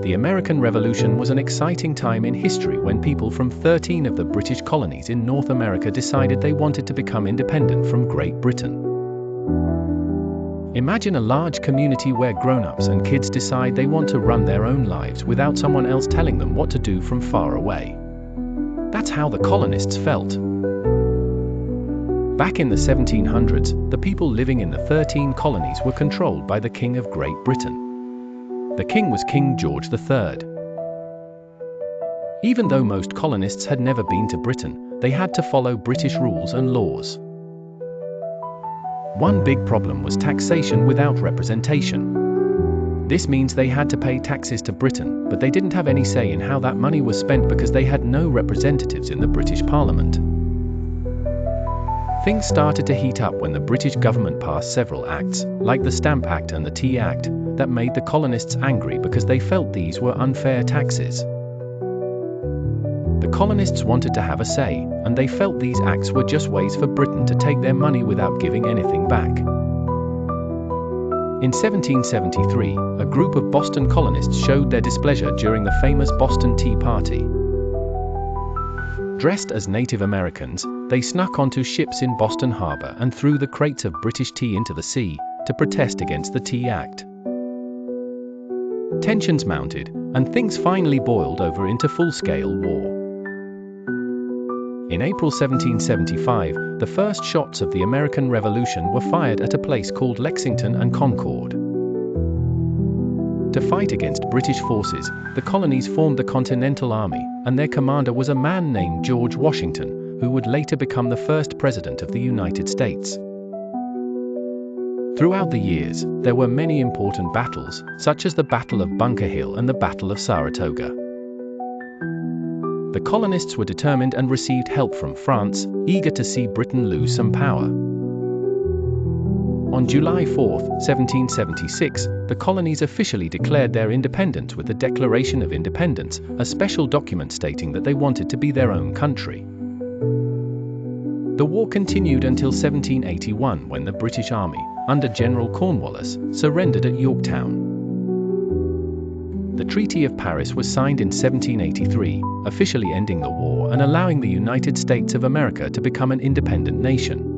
The American Revolution was an exciting time in history when people from 13 of the British colonies in North America decided they wanted to become independent from Great Britain. Imagine a large community where grown-ups and kids decide they want to run their own lives without someone else telling them what to do from far away. That's how the colonists felt. Back in the 1700s, the people living in the 13 colonies were controlled by the King of Great Britain. The king was King George III. Even though most colonists had never been to Britain, they had to follow British rules and laws. One big problem was taxation without representation. This means they had to pay taxes to Britain, but they didn't have any say in how that money was spent because they had no representatives in the British Parliament. Things started to heat up when the British government passed several acts, like the Stamp Act and the Tea Act, that made the colonists angry because they felt these were unfair taxes. The colonists wanted to have a say, and they felt these acts were just ways for Britain to take their money without giving anything back. In 1773, a group of Boston colonists showed their displeasure during the famous Boston Tea Party. Dressed as Native Americans, they snuck onto ships in Boston Harbor and threw the crates of British tea into the sea to protest against the Tea Act. Tensions mounted, and things finally boiled over into full-scale war. In April 1775, the first shots of the American Revolution were fired at a place called Lexington and Concord. To fight against British forces, the colonies formed the Continental Army, and their commander was a man named George Washington, who would later become the first president of the United States. Throughout the years, there were many important battles, such as the Battle of Bunker Hill and the Battle of Saratoga. The colonists were determined and received help from France, eager to see Britain lose some power. On July 4, 1776, the colonies officially declared their independence with the Declaration of Independence, a special document stating that they wanted to be their own country. The war continued until 1781 when the British Army, under General Cornwallis, surrendered at Yorktown. The Treaty of Paris was signed in 1783, officially ending the war and allowing the United States of America to become an independent nation.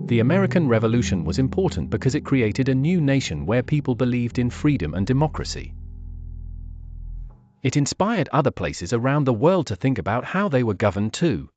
The American Revolution was important because it created a new nation where people believed in freedom and democracy. It inspired other places around the world to think about how they were governed too.